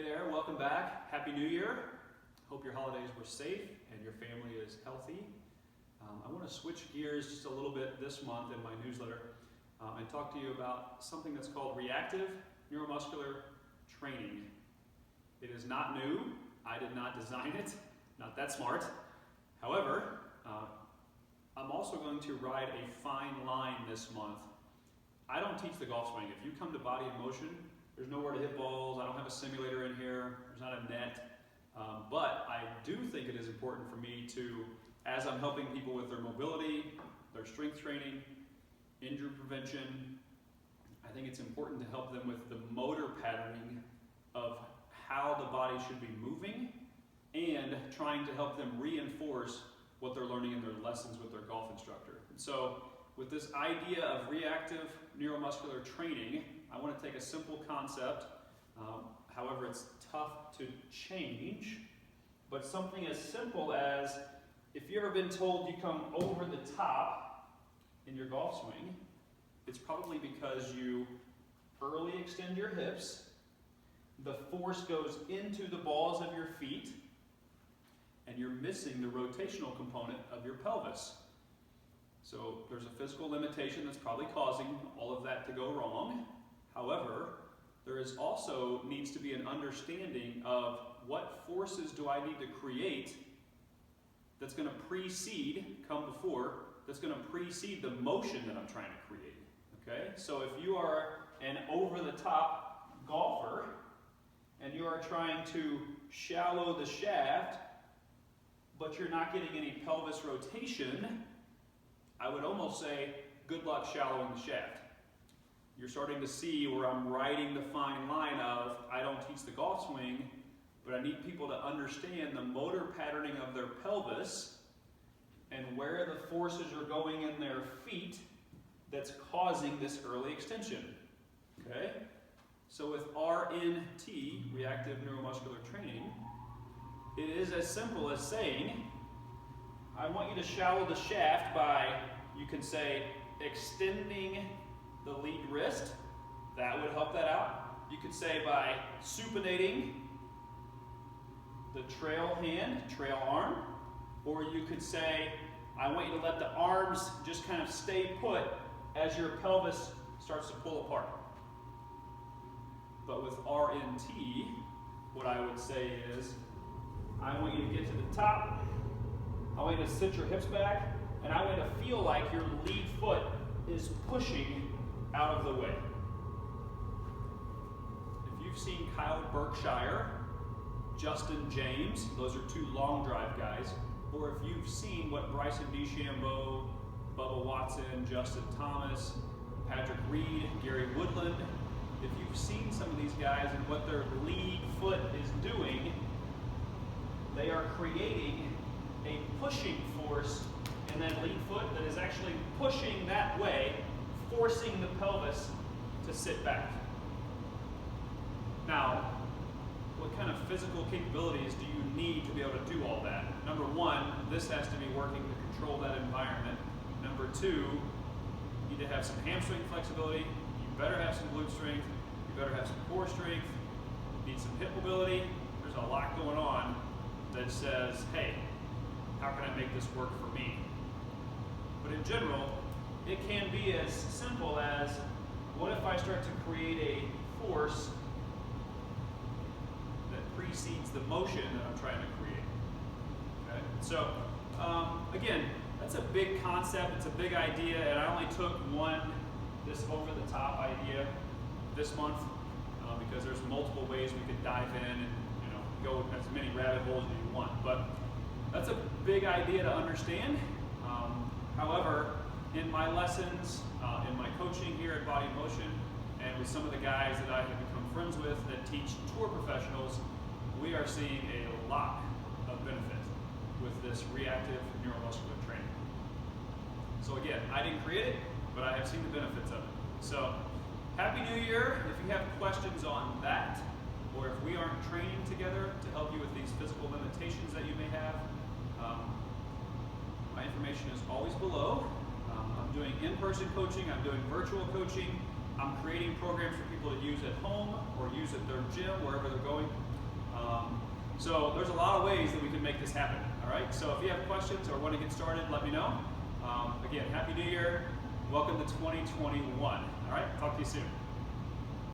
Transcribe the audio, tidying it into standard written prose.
Hey there, welcome back. Happy New Year. Hope your holidays were safe and your family is healthy. I want to switch gears just a little bit this month in my newsletter and talk to you about something that's called Reactive Neuromuscular Training. It is not new. I did not design it. Not that smart. However, I'm also going to ride a fine line this month. I don't teach the golf swing. If you come to Body in Motion, there's nowhere to hit balls. I don't have a simulator in here. There's not a net. But I do think it is important for me to, as I'm helping people with their mobility, their strength training, injury prevention, I think it's important to help them with the motor patterning of how the body should be moving and trying to help them reinforce what they're learning in their lessons with their golf instructor. And so with this idea of reactive neuromuscular training, I want to take a simple concept, however it's tough to change, but something as simple as if you've ever been told you come over the top in your golf swing, it's probably because you early extend your hips, the force goes into the balls of your feet, and you're missing the rotational component of your pelvis. So there's a physical limitation that's probably causing all of that to go wrong. However, there is also needs to be an understanding of what forces do I need to create that's going to that's going to precede the motion that I'm trying to create. Okay? So if you are an over-the-top golfer and you are trying to shallow the shaft, but you're not getting any pelvis rotation, I would almost say, good luck shallowing the shaft. You're starting to see where I'm riding the fine line of, I don't teach the golf swing, but I need people to understand the motor patterning of their pelvis and where the forces are going in their feet that's causing this early extension. Okay? So with RNT, Reactive Neuromuscular Training, it is as simple as saying, I want you to shallow the shaft by, you can say, extending the lead wrist. That would help that out. You could say by supinating the trail hand, trail arm, or you could say, I want you to let the arms just kind of stay put as your pelvis starts to pull apart. But with RNT, what I would say is, I want you to get to the top, I want you to sit your hips back, and I want you to feel like your lead foot is pushing out of the way. If you've seen Kyle Berkshire, Justin James, those are two long drive guys, or if you've seen what Bryson DeChambeau, Bubba Watson, Justin Thomas, Patrick Reed, Gary Woodland, if you've seen some of these guys and what their lead foot is doing, they are creating a pushing force in that lead foot that is actually pushing that way, forcing the pelvis to sit back. Now, what kind of physical capabilities do you need to be able to do all that? Number one, this has to be working to control that environment. Number two, you need to have some hamstring flexibility. You better have some glute strength. You better have some core strength. You need some hip mobility. There's a lot going on that says, hey, how can I make this work for me? But in general, it can be as simple as, what if I start to create a force that precedes the motion that I'm trying to create? Okay? So, again, that's a big concept, it's a big idea, and I only took this over-the-top idea this month because there's multiple ways we could dive in and go as many rabbit holes as you want. But that's a big idea to understand. However, in my lessons, in my coaching here at Body in Motion, and with some of the guys that I have become friends with that teach tour professionals, we are seeing a lot of benefit with this reactive neuromuscular training. So again, I didn't create it, but I have seen the benefits of it. So, Happy New Year. If you have questions on that, or if we aren't training together to help you with these physical limitations that you may have, my information is always below. I'm doing in-person coaching, I'm doing virtual coaching, I'm creating programs for people to use at home or use at their gym, wherever they're going. So there's a lot of ways that we can make this happen. All right. So if you have questions or want to get started, let me know. Again, Happy New Year. Welcome to 2021. All right. Talk to you soon.